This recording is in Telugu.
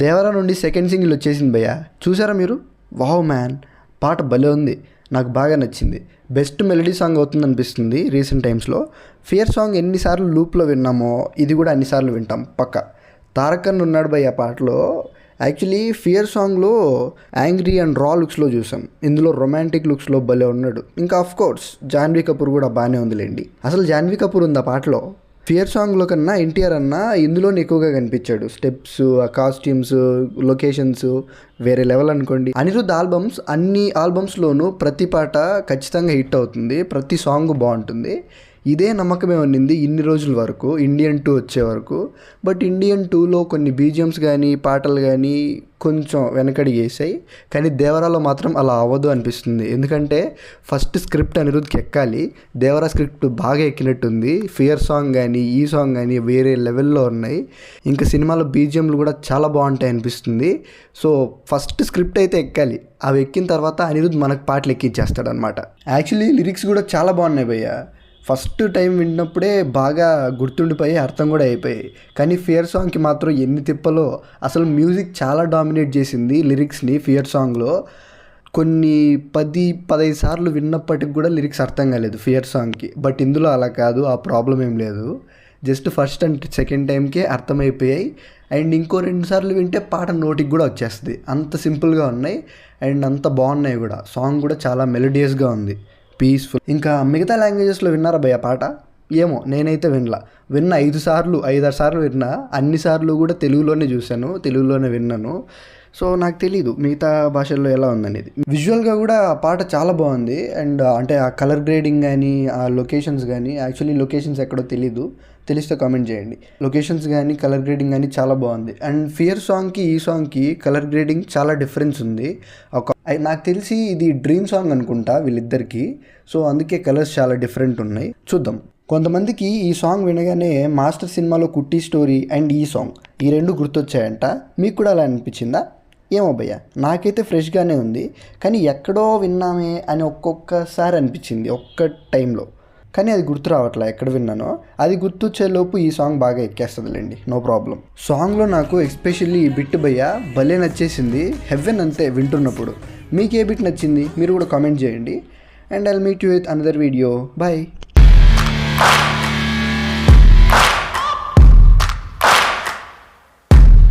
దేవరా నుండి సెకండ్ సింగిల్ వచ్చేసింది భయ్య, చూసారా మీరు? వావ్ మ్యాన్, పాట భలే ఉంది, నాకు బాగా నచ్చింది. బెస్ట్ మెలడీ సాంగ్ అవుతుంది అనిపిస్తుంది రీసెంట్ టైమ్స్లో. ఫియర్ సాంగ్ ఎన్నిసార్లు లూప్లో విన్నామో ఇది కూడా అన్నిసార్లు వింటాం పక్క. తారకన్ ఉన్నాడు భయ్య పాటలో. యాక్చువల్లీ ఫియర్ సాంగ్లో యాంగ్రీ అండ్ రా లుక్స్లో చూసాం, ఇందులో రొమాంటిక్ లుక్స్లో భలే ఉన్నాడు. ఇంకా ఆఫ్ కోర్స్ జాన్వీ కపూర్ కూడా బాగానే ఉందిలేండి. అసలు జాన్వీ కపూర్ ఉంది ఆ పాటలో. ఫియర్ సాంగ్లో కన్నా ఎన్టీఆర్ అన్న ఇందులోనే ఎక్కువగా కనిపించాడు. స్టెప్స్, కాస్ట్యూమ్స్, లొకేషన్స్ వేరే లెవెల్ అనుకోండి. అనిరుద్ధ్ ఆల్బమ్స్ అన్ని ఆల్బమ్స్లోనూ ప్రతి పాట ఖచ్చితంగా హిట్ అవుతుంది, ప్రతి సాంగ్ బాగుంటుంది. ఇదే నమ్మకమే ఉన్నింది ఇన్ని రోజుల వరకు, ఇండియన్ 2 వచ్చే వరకు. బట్ ఇండియన్ 2లో కొన్ని బీజిఎమ్స్ కానీ పాటలు కానీ కొంచెం వెనకడి వేసాయి. కానీ దేవరాలో మాత్రం అలా అవ్వదు అనిపిస్తుంది. ఎందుకంటే ఫస్ట్ స్క్రిప్ట్ అనిరుద్ధ్కి ఎక్కాలి. దేవరా స్క్రిప్ట్ బాగా ఎక్కినట్టుంది. ఫియర్ సాంగ్ కానీ ఈ సాంగ్ కానీ వేరే లెవెల్లో ఉన్నాయి. ఇంకా సినిమాలో బీజిఎంలు కూడా చాలా బాగుంటాయి అనిపిస్తుంది. సో ఫస్ట్ స్క్రిప్ట్ అయితే ఎక్కాలి, అవి ఎక్కిన తర్వాత అనిరుద్ధ్ మనకు పాటలు ఎక్కించేస్తాడు అనమాట. యాక్చువల్లీ లిరిక్స్ కూడా చాలా బాగున్నాయి భయ్య. ఫస్ట్ టైం విన్నప్పుడే బాగా గుర్తుండిపోయి అర్థం కూడా అయిపోయాయి. కానీ ఫియర్ సాంగ్కి మాత్రం ఎన్ని తిప్పలో. అసలు మ్యూజిక్ చాలా డామినేట్ చేసింది లిరిక్స్ని. ఫియర్ సాంగ్లో కొన్ని 10-15 సార్లు విన్నప్పటికి కూడా లిరిక్స్ అర్థం కాలేదు ఫియర్ సాంగ్కి. బట్ ఇందులో అలా కాదు, ఆ ప్రాబ్లం ఏం లేదు. జస్ట్ ఫస్ట్ అండ్ సెకండ్ టైంకే అర్థమైపోయాయి. అండ్ ఇంకో 2 సార్లు వింటే పాట నోటికి కూడా వచ్చేస్తుంది. అంత సింపుల్గా ఉన్నాయి అండ్ అంత బాగున్నాయి కూడా. సాంగ్ కూడా చాలా మెలోడియస్గా ఉంది, పీస్ఫుల్. ఇంకా మిగతా లాంగ్వేజెస్లో విన్నారా భయ్య పాట? ఏమో, నేనైతే విన్న 5 సార్లు 5-6 సార్లు విన్నా. అన్నిసార్లు కూడా తెలుగులోనే చూశాను, తెలుగులోనే విన్నాను. సో నాకు తెలీదు మిగతా భాషల్లో ఎలా ఉందనేది. విజువల్గా కూడా ఆ పాట చాలా బాగుంది. అండ్ అంటే ఆ కలర్ గ్రేడింగ్ కానీ ఆ లొకేషన్స్ కానీ, యాక్చువల్లీ లొకేషన్స్ ఎక్కడో తెలీదు, తెలిస్తే కామెంట్ చేయండి. లొకేషన్స్ కానీ కలర్ గ్రేడింగ్ కానీ చాలా బాగుంది. అండ్ ఫియర్ సాంగ్కి ఈ సాంగ్కి కలర్ గ్రేడింగ్ చాలా డిఫరెన్స్ ఉంది. నాకు తెలిసి ఇది డ్రీమ్ సాంగ్ అనుకుంటా వీళ్ళిద్దరికి. సో అందుకే కలర్స్ చాలా డిఫరెంట్ ఉన్నాయి. చూద్దాం. కొంతమందికి ఈ సాంగ్ వినగానే మాస్టర్ సినిమాలో కుట్టి స్టోరీ అండ్ ఈ సాంగ్ ఈ 2 గుర్తొచ్చాయంట. మీకు కూడా అలా అనిపించిందా? ఏమో భయ్య, నాకైతే ఫ్రెష్గానే ఉంది. కానీ ఎక్కడో విన్నామే అని ఒక్కొక్కసారి అనిపించింది ఒక్క టైంలో. కానీ అది గుర్తు రావట్లే ఎక్కడ విన్నానో. అది గుర్తొచ్చేలోపు ఈ సాంగ్ బాగా ఎక్కేస్తుందిలేండి, నో ప్రాబ్లం. సాంగ్లో నాకు ఎస్పెషల్లీ ఈ బిట్ భయ్య భలే నచ్చేసింది. హెవెన్ అంతే వింటున్నప్పుడు. మీకు ఏ బిట్ నచ్చింది మీరు కూడా కామెంట్ చేయండి. And I'll meet you with another video. Bye.